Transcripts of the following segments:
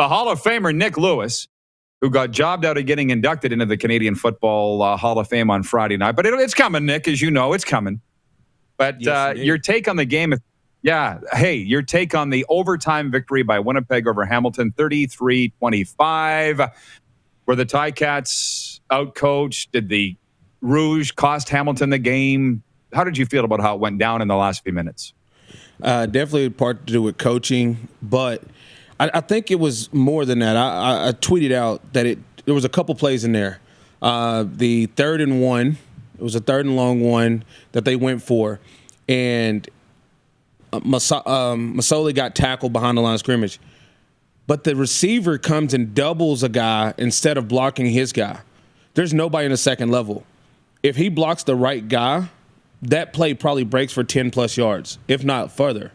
The Hall of Famer Nick Lewis, who got jobbed out of getting inducted into the Canadian Football Hall of Fame on Friday night. But it's coming, Nick, as you know, it's coming. But Yes, your take on the game, your take on the overtime victory by Winnipeg over Hamilton, 33-25. Were the Ticats outcoached? Did the rouge cost Hamilton the game? How did you feel about how it went down in the last few minutes? Definitely part to do with coaching, but I think it was more than that. I tweeted out that there was a couple plays in there. The 3rd and 1, it was a 3rd and long one that they went for, and Masoli got tackled behind the line of scrimmage. But the receiver comes and doubles a guy instead of blocking his guy. There's nobody in the second level. If he blocks the right guy, that play probably breaks for 10-plus yards, if not further,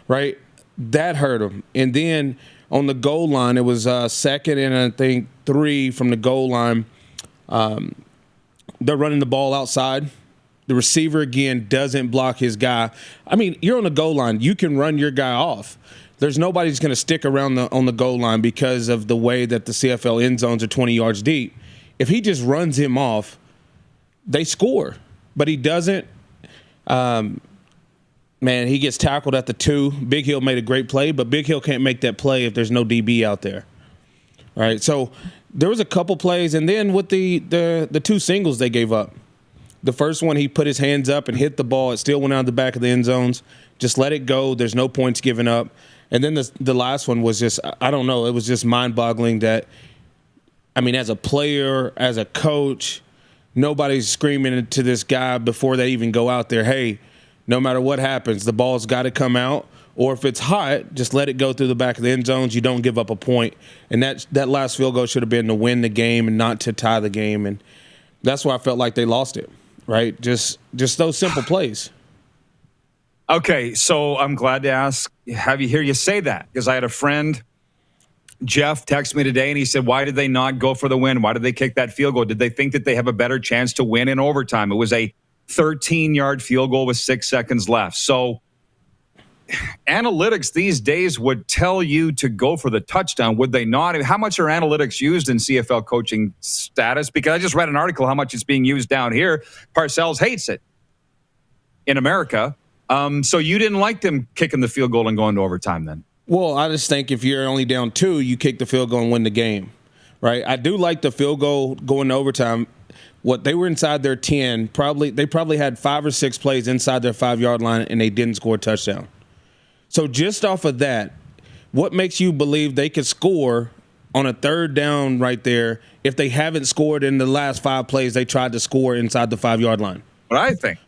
right? That hurt him. And then on the goal line, it was 2nd and I think 3 from the goal line. They're running the ball outside. The receiver, again, doesn't block his guy. I mean, you're on the goal line. You can run your guy off. There's nobody who's going to stick around on the goal line because of the way that the CFL end zones are 20 yards deep. If he just runs him off, they score. But he doesn't. Man, he gets tackled at the 2. Big Hill made a great play, but Big Hill can't make that play if there's no DB out there. All right, so there was a couple plays, and then with the 2 singles they gave up. The first one, he put his hands up and hit the ball. It still went out the back of the end zones. Just let it go. There's no points given up. And then the last one was just, I don't know, it was just mind-boggling that, I mean, as a player, as a coach, nobody's screaming to this guy before they even go out there, hey, no matter what happens, the ball's got to come out. Or if it's hot, just let it go through the back of the end zones. You don't give up a point. And that last field goal should have been to win the game and not to tie the game. And that's why I felt like they lost it, right? Just those simple plays. Okay, so I'm glad to have you hear you say that, because I had a friend, Jeff, text me today, and he said, why did they not go for the win? Why did they kick that field goal? Did they think that they have a better chance to win in overtime? It was a 13-yard field goal with 6 seconds left. So analytics these days would tell you to go for the touchdown, would they not? How much are analytics used in CFL coaching status? Because I just read an article how much it's being used down here. Parcells hates it in America. So you didn't like them kicking the field goal and going to overtime then? Well, I just think if you're only down 2, you kick the field goal and win the game, right? I do like the field goal going to overtime. What they were inside their 10, they probably had 5 or 6 plays inside their 5-yard line, and they didn't score a touchdown. So just off of that, what makes you believe they could score on a 3rd down right there if they haven't scored in the last 5 plays they tried to score inside the 5-yard line? What I think.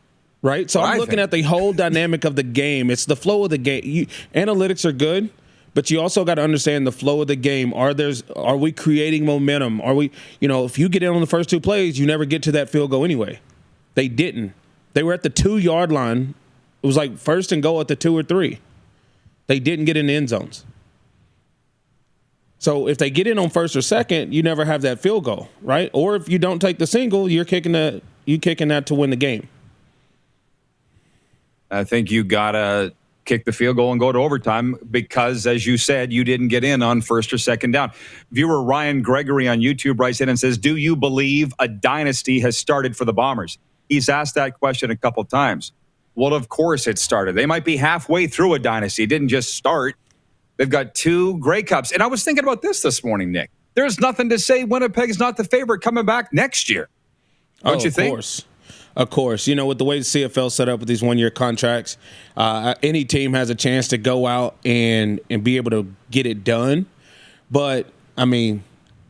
Right? So I'm looking at the whole dynamic of the game. It's the flow of the game. Analytics are good, but you also got to understand the flow of the game. Are we creating momentum? Are we, if you get in on the first 2 plays, you never get to that field goal anyway. They didn't. They were at the 2-yard line. It was like 1st and goal at the 2 or 3. They didn't get in the end zones. So if they get in on 1st or 2nd, you never have that field goal, right? Or if you don't take the single, you're kicking that to win the game. I think you got to kick the field goal and go to overtime because, as you said, you didn't get in on 1st or 2nd down. Viewer Ryan Gregory on YouTube writes in and says, do you believe a dynasty has started for the Bombers? He's asked that question a couple times. Well, of course it started. They might be halfway through a dynasty. It didn't just start. They've got 2 Grey Cups. And I was thinking about this morning, Nick. There's nothing to say Winnipeg's not the favorite coming back next year. Don't you think? Of course. With the way the CFL set up with these 1-year contracts, any team has a chance to go out and be able to get it done. But, I mean,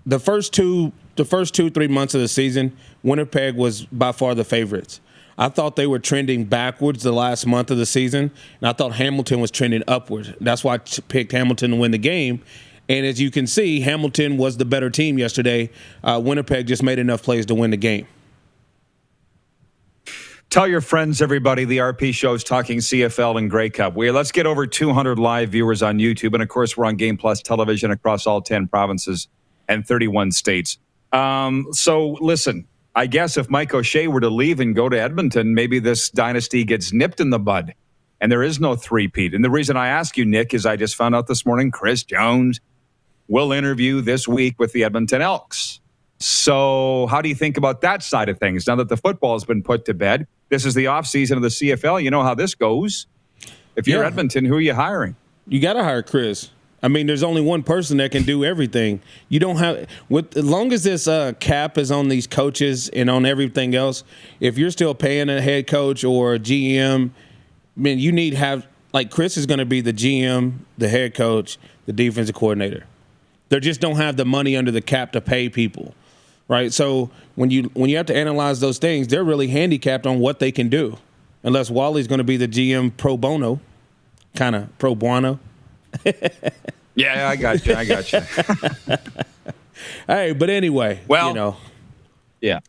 the first 2-3 months of the season, Winnipeg was by far the favorites. I thought they were trending backwards the last month of the season, and I thought Hamilton was trending upwards. That's why I picked Hamilton to win the game. And as you can see, Hamilton was the better team yesterday. Winnipeg just made enough plays to win the game. Tell your friends, everybody, the RP Show's talking CFL and Grey Cup. Let's get over 200 live viewers on YouTube. And, of course, we're on Game Plus television across all 10 provinces and 31 states. So, listen, I guess if Mike O'Shea were to leave and go to Edmonton, maybe this dynasty gets nipped in the bud. And there is no three-peat. And the reason I ask you, Nick, is I just found out this morning Chris Jones will interview this week with the Edmonton Elks. So how do you think about that side of things? Now that the football has been put to bed, this is the offseason of the CFL. You know how this goes. If you're Edmonton, who are you hiring? You got to hire Chris. I mean, there's only one person that can do everything. You don't have as long as this cap is on these coaches and on everything else. If you're still paying a head coach or a GM, man, you need to have like Chris is going to be the GM, the head coach, the defensive coordinator. They just don't have the money under the cap to pay people, right? So when you have to analyze those things, they're really handicapped on what they can do, unless Wally's going to be the GM pro bono, kind of pro bono. Yeah, I got you. Hey, but anyway, yeah.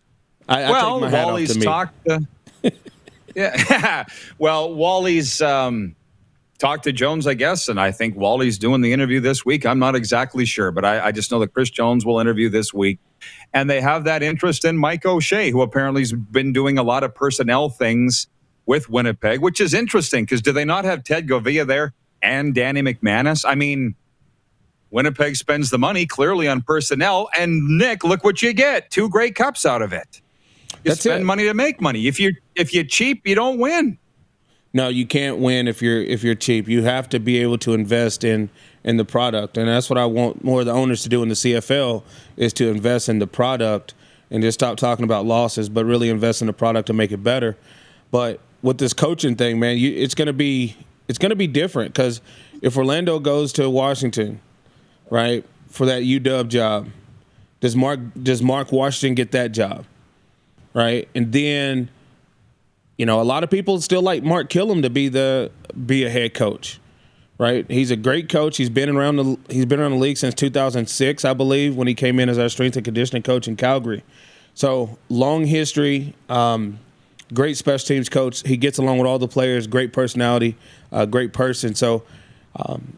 I take my hat Wally's off to me. talked. Yeah, well, Wally's talked to Jones, I guess, and I think Wally's doing the interview this week. I'm not exactly sure, but I just know that Chris Jones will interview this week, and they have that interest in Mike O'Shea, who apparently has been doing a lot of personnel things with Winnipeg, which is interesting because do they not have Ted Govea there and Danny McManus? I mean, Winnipeg spends the money clearly on personnel, and Nick, look what you get: 2 Grey Cups out of it. You spend money to make money. If you're cheap, you don't win. No, you can't win if you're cheap. You have to be able to invest in the product, and that's what I want more of the owners to do in the CFL is to invest in the product and just stop talking about losses, but really invest in the product to make it better. But with this coaching thing, man, it's going to be different because if Orlando goes to Washington, right, for that UW job, does Mark Washington get that job, right? And then, a lot of people still like Mark Killam to be a head coach, right? He's a great coach. He's been around the league since 2006, I believe, when he came in as our strength and conditioning coach in Calgary. So long history. Great special teams coach. He gets along with all the players, great personality, great person. So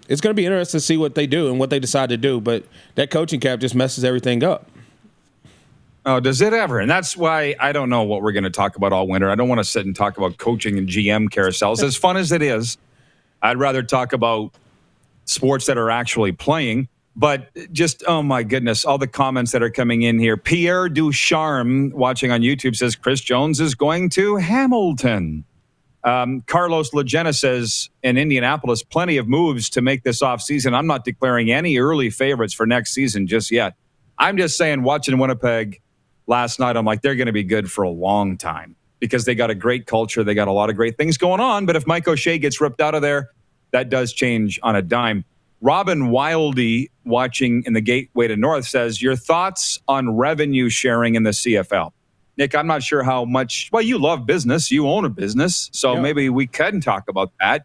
it's going to be interesting to see what they do and what they decide to do. But that coaching cap just messes everything up. Oh, does it ever? And that's why I don't know what we're going to talk about all winter. I don't want to sit and talk about coaching and GM carousels. As fun as it is, I'd rather talk about sports that are actually playing. But just, oh my goodness, all the comments that are coming in here. Pierre Ducharme, watching on YouTube, says Chris Jones is going to Hamilton. Carlos Legena says in Indianapolis, plenty of moves to make this offseason. I'm not declaring any early favorites for next season just yet. I'm just saying, watching Winnipeg last night, I'm like, they're going to be good for a long time because they got a great culture. They got a lot of great things going on. But if Mike O'Shea gets ripped out of there, that does change on a dime. Robin Wildy, watching in the Gateway to North, says, your thoughts on revenue sharing in the CFL? Nick, I'm not sure how much. Well, you love business. You own a business. So maybe we can talk about that.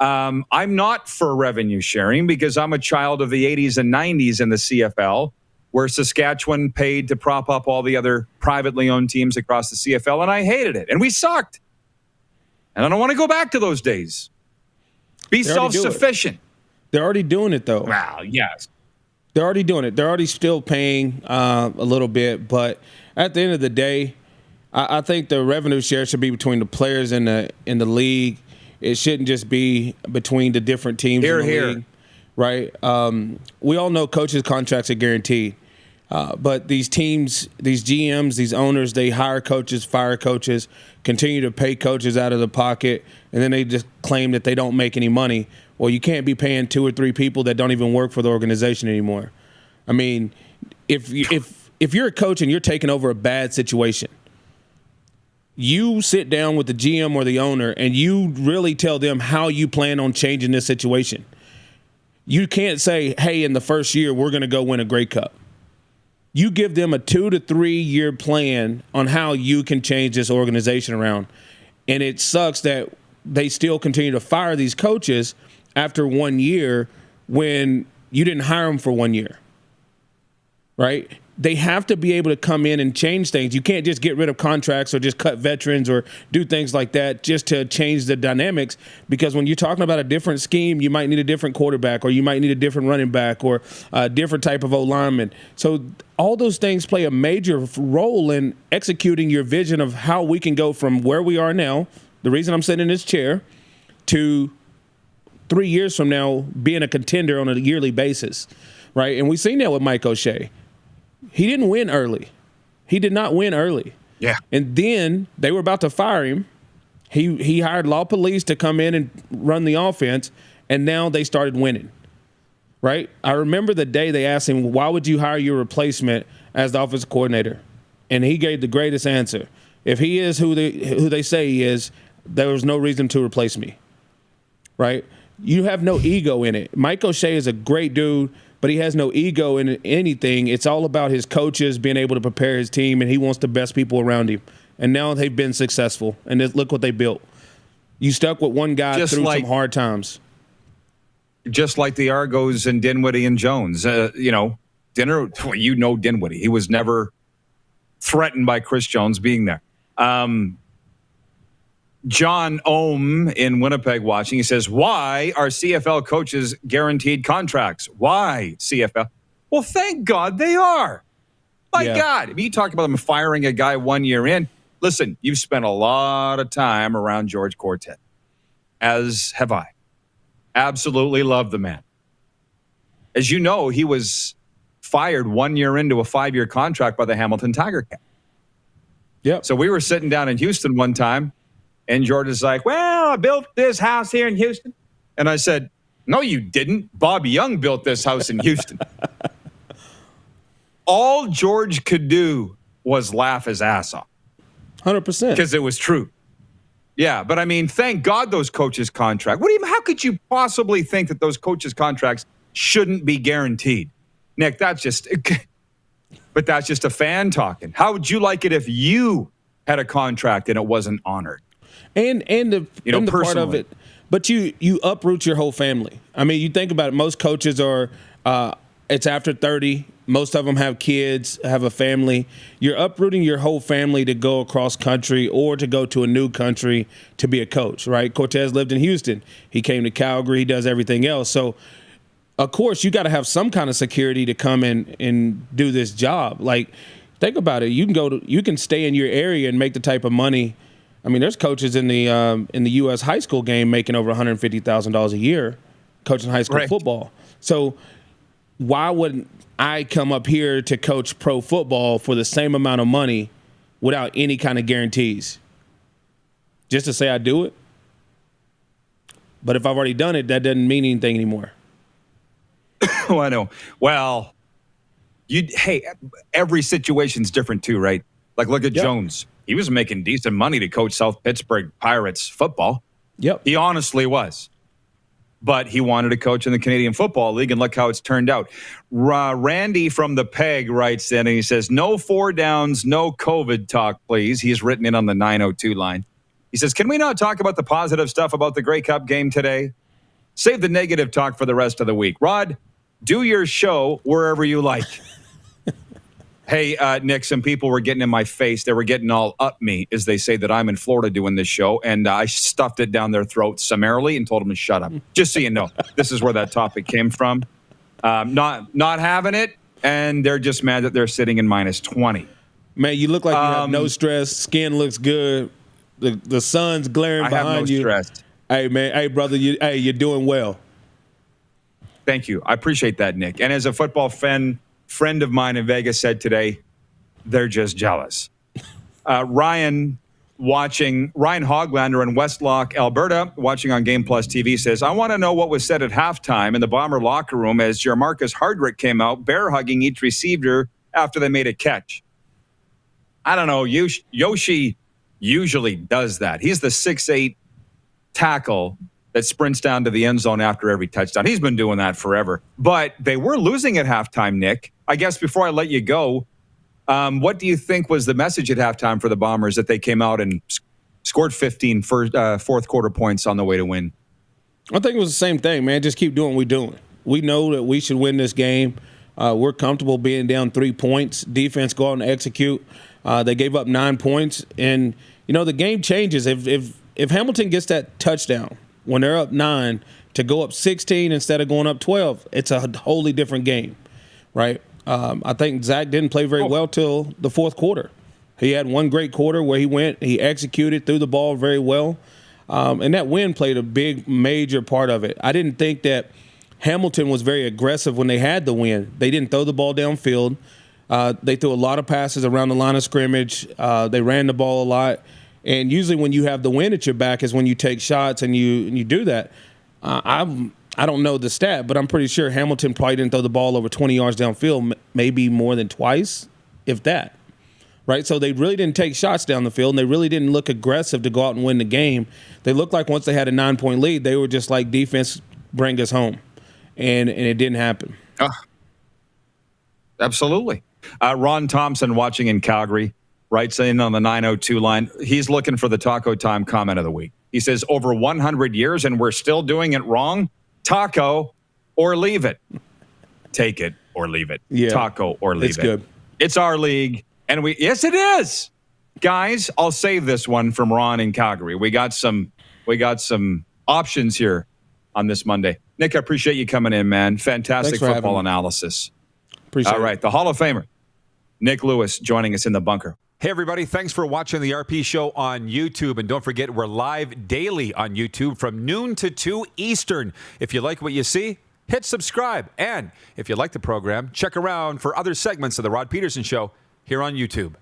I'm not for revenue sharing because I'm a child of the 80s and 90s in the CFL, where Saskatchewan paid to prop up all the other privately owned teams across the CFL, and I hated it. And we sucked. And I don't want to go back to those days. Be self-sufficient. They're already doing it, though. Wow, yes. They're already doing it. They're already still paying a little bit. But at the end of the day, I think the revenue share should be between the players in the league. It shouldn't just be between the different teams in the league. Right? We all know coaches' contracts are guaranteed. But these teams, these GMs, these owners, they hire coaches, fire coaches, continue to pay coaches out of the pocket, and then they just claim that they don't make any money. Well, you can't be paying 2 or 3 people that don't even work for the organization anymore. I mean, if you're a coach and you're taking over a bad situation, you sit down with the GM or the owner and you really tell them how you plan on changing this situation. You can't say, hey, in the first year, we're going to go win a Grey Cup. You give them a 2 to 3 year plan on how you can change this organization around. And it sucks that they still continue to fire these coaches after 1 year when you didn't hire them for 1 year, right? They have to be able to come in and change things. You can't just get rid of contracts or just cut veterans or do things like that just to change the dynamics, because when you're talking about a different scheme, you might need a different quarterback or you might need a different running back or a different type of O-lineman. So all those things play a major role in executing your vision of how we can go from where we are now, the reason I'm sitting in this chair, to 3 years from now being a contender on a yearly basis. right? And we've seen that with Mike O'Shea. He didn't win early. He did not win early. Yeah. And then they were about to fire him. He hired law police to come in and run the offense, and now they started winning, right? I remember the day they asked him, why would you hire your replacement as the offensive coordinator? And he gave the greatest answer. If he is who they say he is, there was no reason to replace me, right? You have no ego in it. Mike O'Shea is a great dude, but he has no ego in anything. It's all about his coaches being able to prepare his team, and he wants the best people around him. And now they've been successful, and look what they built. You stuck with one guy through some hard times. Just like the Argos and Dinwiddie and Jones. Dinwiddie. He was never threatened by Chris Jones being there. John Ohm in Winnipeg watching. He says, why are CFL coaches guaranteed contracts? Why, CFL? Well, thank God they are. My God. If you talk about them firing a guy 1 year in, listen, you've spent a lot of time around George Quartet, as have I. Absolutely love the man. As you know, he was fired 1 year into a 5-year contract by the Hamilton Tiger Cat. Yep. So we were sitting down in Houston one time, and George is like, well, I built this house here in Houston. And I said, no, you didn't. Bob Young built this house in Houston. All George could do was laugh his ass off. 100%. Because it was true. Yeah, but I mean, thank God those coaches' contracts. How could you possibly think that those coaches' contracts shouldn't be guaranteed? Nick, that's just a fan talking. How would you like it if you had a contract and it wasn't honored? And the part of it, but you uproot your whole family. I mean, you think about it. Most coaches are, it's after 30. Most of them have kids, have a family. You're uprooting your whole family to go across country or to go to a new country to be a coach, right? Cortez lived in Houston. He came to Calgary. He does everything else. So, of course, you got to have some kind of security to come in and do this job. Like, think about it. You can stay in your area and make the type of money. I mean, there's coaches in the U.S. high school game making over $150,000 a year coaching high school football. So why wouldn't I come up here to coach pro football for the same amount of money without any kind of guarantees? Just to say I do it? But if I've already done it, that doesn't mean anything anymore. Oh, I know. Well, every situation's different too, right? Like, look at Jones. He was making decent money to coach South Pittsburgh Pirates football. Yep. He honestly was. But he wanted to coach in the Canadian Football League, and look how it's turned out. Randy from the Peg writes in, and he says, no 4 downs, no COVID talk, please. He's written in on the 902 line. He says, can we not talk about the positive stuff about the Grey Cup game today? Save the negative talk for the rest of the week. Rod, do your show wherever you like. Hey, Nick, some people were getting in my face. They were getting all up me as they say that I'm in Florida doing this show, and I stuffed it down their throats summarily and told them to shut up. Just so you know, this is where that topic came from. Not having it, and they're just mad that they're sitting in -20. Man, you look like you have no stress. Skin looks good. The sun's glaring behind you. I have no stress. Hey, man. Hey, brother. You're doing well. Thank you. I appreciate that, Nick. And as a football friend of mine in Vegas said today, they're just jealous. Ryan Hoglander in Westlock, Alberta, watching on Game Plus TV, says, I want to know what was said at halftime in the Bomber locker room as Jermarcus Hardrick came out, bear-hugging each receiver after they made a catch. I don't know. Yoshi usually does that. He's the 6'8" tackle that sprints down to the end zone after every touchdown. He's been doing that forever. But they were losing at halftime, Nick. I guess before I let you go, what do you think was the message at halftime for the Bombers that they came out and scored 15 fourth quarter points on the way to win? I think it was the same thing, man. Just keep doing what we're doing. We know that we should win this game. We're comfortable being down 3 points. Defense go out and execute. They gave up 9 points. And, the game changes. If Hamilton gets that touchdown, when they're up 9, to go up 16 instead of going up 12, it's a wholly different game, right? I think Zach didn't play very well till the fourth quarter. He had one great quarter where he executed, threw the ball very well, and that win played a big, major part of it. I didn't think that Hamilton was very aggressive when they had the win. They didn't throw the ball downfield. They threw a lot of passes around the line of scrimmage. They ran the ball a lot. And usually when you have the win at your back is when you take shots and you do that. I don't know the stat, but I'm pretty sure Hamilton probably didn't throw the ball over 20 yards downfield, maybe more than twice, if that. Right? So they really didn't take shots down the field, and they really didn't look aggressive to go out and win the game. They looked like once they had a 9-point lead, they were just like, defense, bring us home. And it didn't happen. Absolutely. Ron Thompson, watching in Calgary, writes in on the 902 line. He's looking for the Taco Time comment of the week. He says, over 100 years and we're still doing it wrong? Taco or leave it. Take it or leave it. Yeah, Taco or leave it. It's good. It's our league. And yes, it is. Guys, I'll save this one from Ron in Calgary. We got some options here on this Monday. Nick, I appreciate you coming in, man. Fantastic football analysis. Appreciate it. All right, the Hall of Famer, Nick Lewis, joining us in the bunker. Hey, everybody. Thanks for watching the RP Show on YouTube. And don't forget, we're live daily on YouTube from noon to 2 Eastern. If you like what you see, hit subscribe. And if you like the program, check around for other segments of the Rod Pedersen Show here on YouTube.